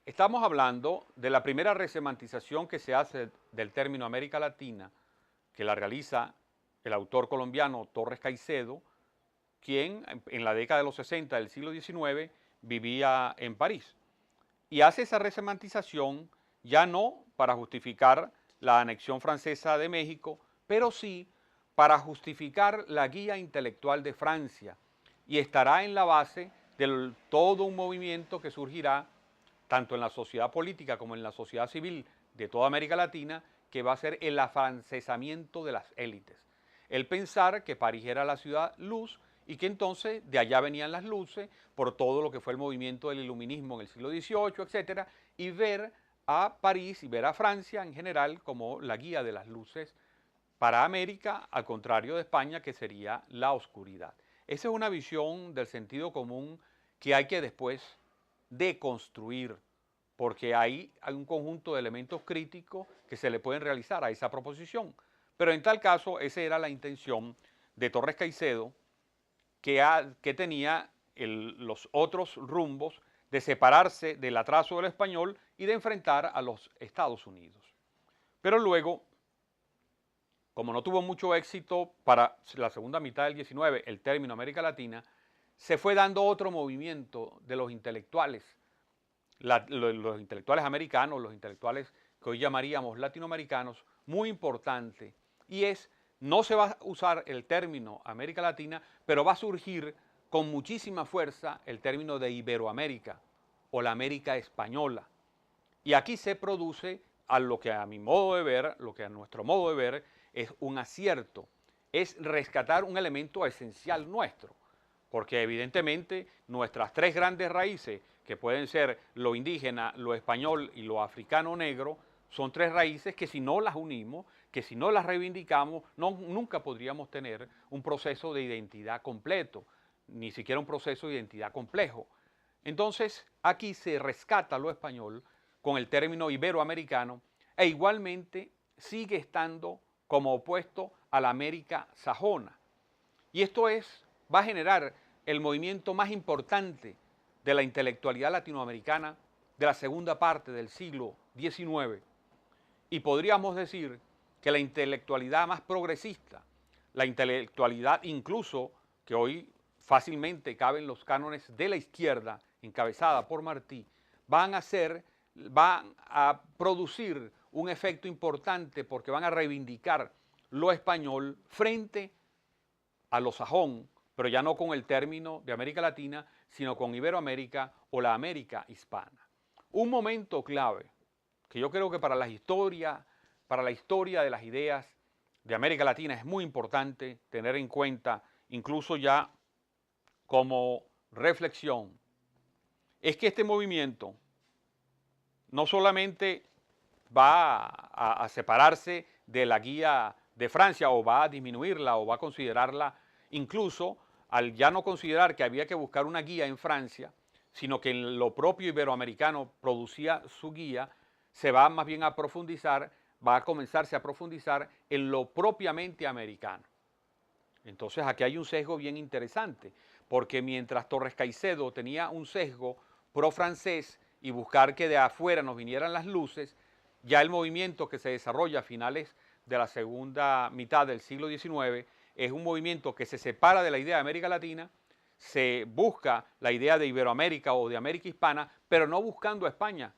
Estamos hablando de la primera resemantización que se hace del término América Latina, que la realiza el autor colombiano Torres Caicedo, quien en la década de los 60 del siglo XIX vivía en París. Y hace esa resemantización ya no para justificar la anexión francesa de México, pero sí para justificar la guía intelectual de Francia, y estará en la base de todo un movimiento que surgirá tanto en la sociedad política como en la sociedad civil de toda América Latina, que va a ser el afrancesamiento de las élites. El pensar que París era la ciudad luz y que entonces de allá venían las luces por todo lo que fue el movimiento del iluminismo en el siglo XVIII, etcétera, y ver a París y ver a Francia en general como la guía de las luces para América, al contrario de España, que sería la oscuridad. Esa es una visión del sentido común que hay que después deconstruir, porque hay un conjunto de elementos críticos que se le pueden realizar a esa proposición. Pero en tal caso, esa era la intención de Torres Caicedo, que tenía los otros rumbos de separarse del atraso del español y de enfrentar a los Estados Unidos. Pero luego, como no tuvo mucho éxito para la segunda mitad del XIX, el término América Latina, se fue dando otro movimiento de los intelectuales, los intelectuales americanos, los intelectuales que hoy llamaríamos latinoamericanos, muy importante, y es, no se va a usar el término América Latina, pero va a surgir con muchísima fuerza el término de Iberoamérica o la América española. Y aquí se produce a lo que a mi modo de ver, lo que a nuestro modo de ver es un acierto, es rescatar un elemento esencial nuestro, porque evidentemente nuestras tres grandes raíces, que pueden ser lo indígena, lo español y lo africano negro, son tres raíces que si no las unimos, que si no las reivindicamos, nunca podríamos tener un proceso de identidad completo, ni siquiera un proceso de identidad complejo. Entonces, aquí se rescata lo español con el término iberoamericano e igualmente sigue estando como opuesto a la América sajona. Y esto va a generar el movimiento más importante de la intelectualidad latinoamericana de la segunda parte del siglo XIX. Y podríamos decir que la intelectualidad más progresista, la intelectualidad incluso que hoy fácilmente cabe en los cánones de la izquierda, encabezada por Martí, van a producir un efecto importante porque van a reivindicar lo español frente a lo sajón, pero ya no con el término de América Latina, sino con Iberoamérica o la América hispana. Un momento clave que yo creo que para la historia de las ideas de América Latina es muy importante tener en cuenta, incluso ya como reflexión, es que este movimiento no solamente va a separarse de la guía de Francia o va a disminuirla o va a considerarla, incluso al ya no considerar que había que buscar una guía en Francia, sino que en lo propio iberoamericano producía su guía, se va más bien a profundizar, va a comenzarse a profundizar en lo propiamente americano. Entonces aquí hay un sesgo bien interesante, porque mientras Torres Caicedo tenía un sesgo pro-francés y buscar que de afuera nos vinieran las luces, ya el movimiento que se desarrolla a finales de la segunda mitad del siglo XIX es un movimiento que se separa de la idea de América Latina, se busca la idea de Iberoamérica o de América hispana, pero no buscando a España,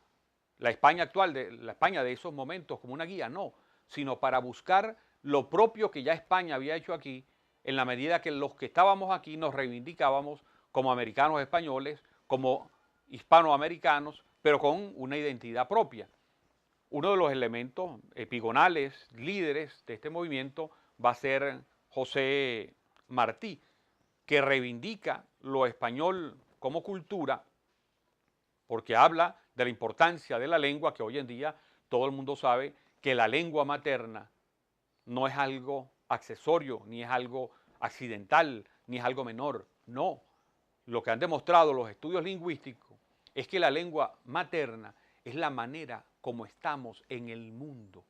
la España actual, la España de esos momentos como una guía, no, sino para buscar lo propio que ya España había hecho aquí, en la medida que los que estábamos aquí nos reivindicábamos como americanos españoles, como hispanoamericanos, pero con una identidad propia. Uno de los elementos epigonales, líderes de este movimiento, va a ser José Martí, que reivindica lo español como cultura, porque habla de la importancia de la lengua, que hoy en día todo el mundo sabe que la lengua materna no es algo accesorio, ni es algo accidental, ni es algo menor. No. Lo que han demostrado los estudios lingüísticos es que la lengua materna es la manera como estamos en el mundo.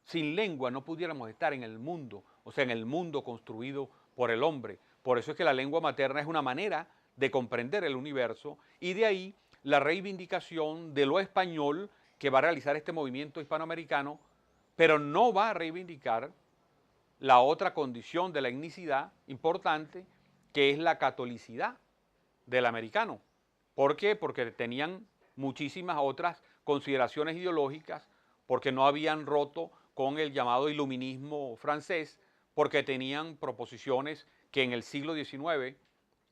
Sin lengua no pudiéramos estar en el mundo, o sea, en el mundo construido por el hombre. Por eso es que la lengua materna es una manera de comprender el universo y de ahí la reivindicación de lo español que va a realizar este movimiento hispanoamericano, pero no va a reivindicar la otra condición de la etnicidad importante, que es la catolicidad del americano. ¿Por qué? Porque tenían muchísimas otras consideraciones ideológicas, porque no habían roto con el llamado iluminismo francés, porque tenían proposiciones que en el siglo XIX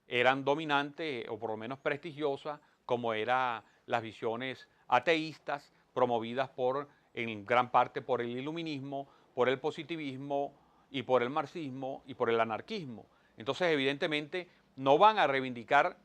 eran dominantes o por lo menos prestigiosas, como eran las visiones ateístas promovidas en gran parte por el iluminismo, por el positivismo y por el marxismo y por el anarquismo. Entonces, evidentemente, no van a reivindicar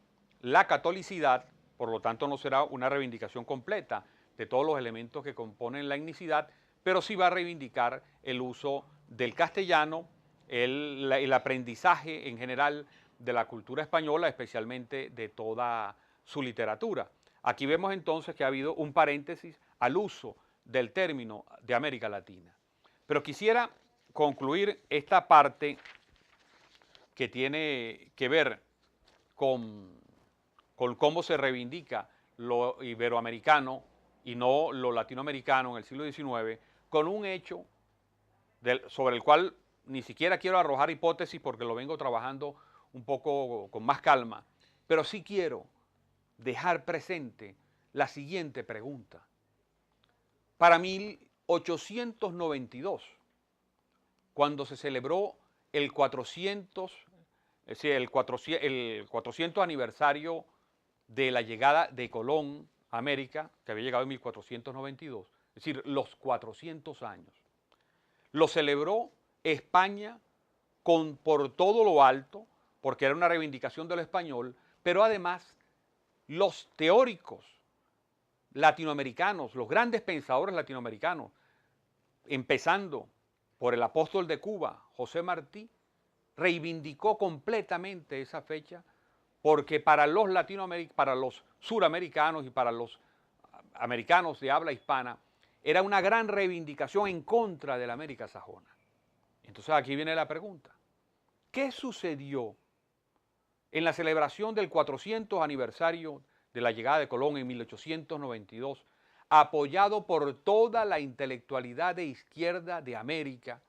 la catolicidad, por lo tanto no será una reivindicación completa de todos los elementos que componen la etnicidad, pero sí va a reivindicar el uso del castellano, el aprendizaje en general de la cultura española, especialmente de toda su literatura. Aquí vemos entonces que ha habido un paréntesis al uso del término de América Latina. Pero quisiera concluir esta parte que tiene que ver con cómo se reivindica lo iberoamericano y no lo latinoamericano en el siglo XIX, con un hecho sobre el cual ni siquiera quiero arrojar hipótesis porque lo vengo trabajando un poco con más calma, pero sí quiero dejar presente la siguiente pregunta. Para 1892, cuando se celebró el 400 aniversario de la llegada de Colón a América, que había llegado en 1492, es decir, los 400 años. Lo celebró España por todo lo alto, porque era una reivindicación de lo español, pero además los teóricos latinoamericanos, los grandes pensadores latinoamericanos, empezando por el apóstol de Cuba, José Martí, reivindicó completamente esa fecha, porque para los suramericanos y para los americanos de habla hispana, era una gran reivindicación en contra de la América sajona. Entonces aquí viene la pregunta. ¿Qué sucedió en la celebración del 400 aniversario de la llegada de Colón en 1892, apoyado por toda la intelectualidad de izquierda de América,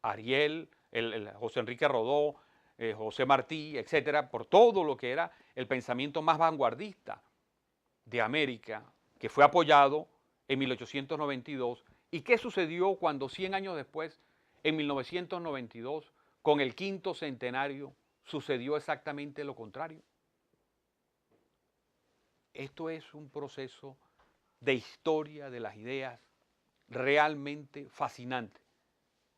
Ariel, José Enrique Rodó, José Martí, etcétera, por todo lo que era el pensamiento más vanguardista de América, que fue apoyado en 1892? ¿Y qué sucedió cuando 100 años después, en 1992, con el quinto centenario, sucedió exactamente lo contrario? Esto es un proceso de historia de las ideas realmente fascinante.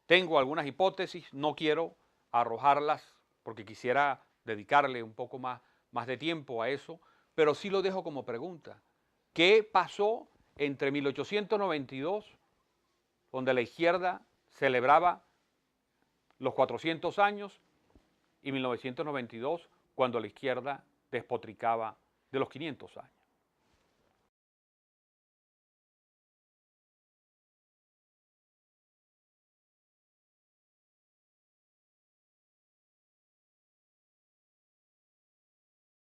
Tengo algunas hipótesis, no quiero arrojarlas porque quisiera dedicarle un poco más de tiempo a eso, pero sí lo dejo como pregunta. ¿Qué pasó entre 1892, donde la izquierda celebraba los 400 años, y 1992, cuando la izquierda despotricaba de los 500 años?